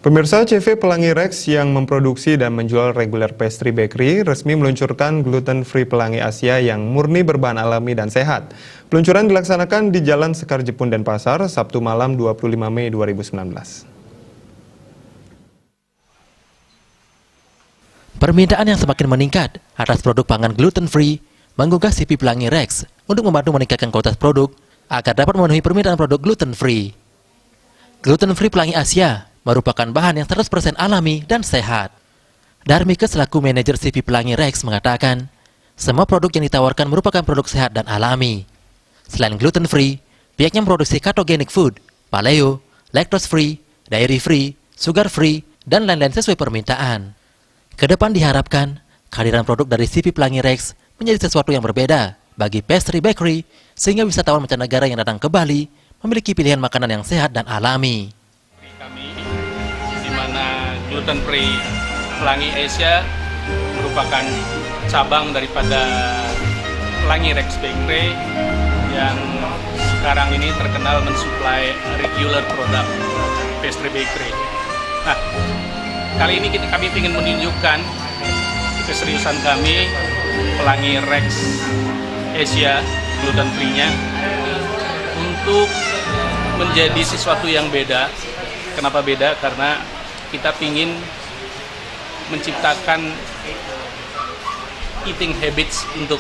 Pemirsa, CV Pelangi Rex yang memproduksi dan menjual regular pastry bakery resmi meluncurkan gluten-free Pelangi Asia yang murni berbahan alami dan sehat. Peluncuran dilaksanakan di Jalan Sekar Jepun Denpasar, Sabtu malam 25 Mei 2019. Permintaan yang semakin meningkat atas produk pangan gluten-free menggugah CV Pelangi Rex untuk membantu meningkatkan kualitas produk agar dapat memenuhi permintaan produk gluten-free. Gluten-free Pelangi Asia merupakan bahan yang 100% alami dan sehat. Darmike selaku manajer CV Pelangi Rex mengatakan, semua produk yang ditawarkan merupakan produk sehat dan alami. Selain gluten-free, pihaknya memproduksi ketogenic food, paleo, lactose-free, dairy-free, sugar-free, dan lain-lain sesuai permintaan. Kedepan diharapkan, kehadiran produk dari CV Pelangi Rex menjadi sesuatu yang berbeda bagi pastry bakery, sehingga wisatawan mancanegara yang datang ke Bali memiliki pilihan makanan yang sehat dan alami. Gluten Free Pelangi Asia merupakan cabang daripada Pelangi Rex Bakery yang sekarang ini terkenal mensuplai regular produk pastry bakery. Nah, kali ini kami ingin menunjukkan keseriusan kami Pelangi Rex Asia gluten free-nya untuk menjadi sesuatu yang beda. Kenapa beda? Karena kita ingin menciptakan eating habits untuk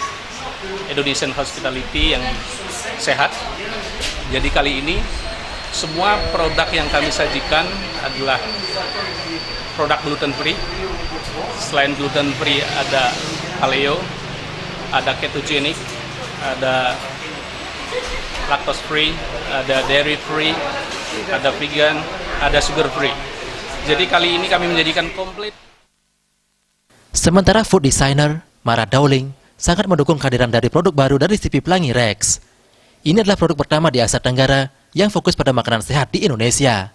Indonesian hospitality yang sehat. Jadi kali ini semua produk yang kami sajikan adalah produk gluten free. Selain gluten free ada paleo, ada ketogenic, ada lactose free, ada dairy free, ada vegan, ada sugar free. Jadi kali ini kami menjadikan komplit. Sementara food designer Mara Dowling sangat mendukung kehadiran dari produk baru dari CV Pelangi Rex. Ini adalah produk pertama di Asia Tenggara yang fokus pada makanan sehat di Indonesia.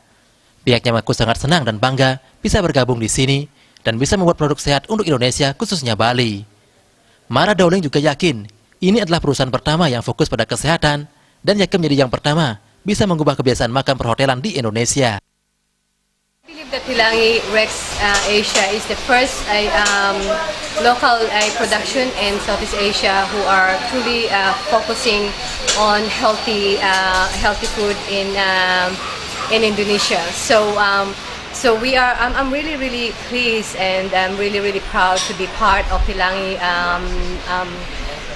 Pihaknya mengaku sangat senang dan bangga bisa bergabung di sini dan bisa membuat produk sehat untuk Indonesia, khususnya Bali. Mara Dowling juga yakin ini adalah perusahaan pertama yang fokus pada kesehatan dan yakin menjadi yang pertama bisa mengubah kebiasaan makan perhotelan di Indonesia. I believe that Pelangi Rex Asia is the first local production in Southeast Asia who are truly focusing on healthy food in Indonesia. So I'm really pleased and I'm really proud to be part of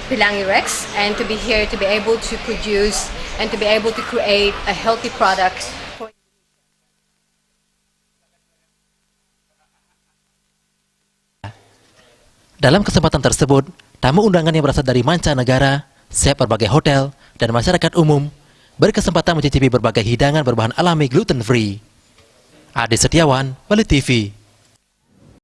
Pelangi Rex and to be here to be able to produce and to be able to create a healthy product. Dalam kesempatan tersebut, tamu undangan yang berasal dari mancanegara, chef berbagai hotel, dan masyarakat umum berkesempatan mencicipi berbagai hidangan berbahan alami gluten free. Adi Setiawan, Bali TV.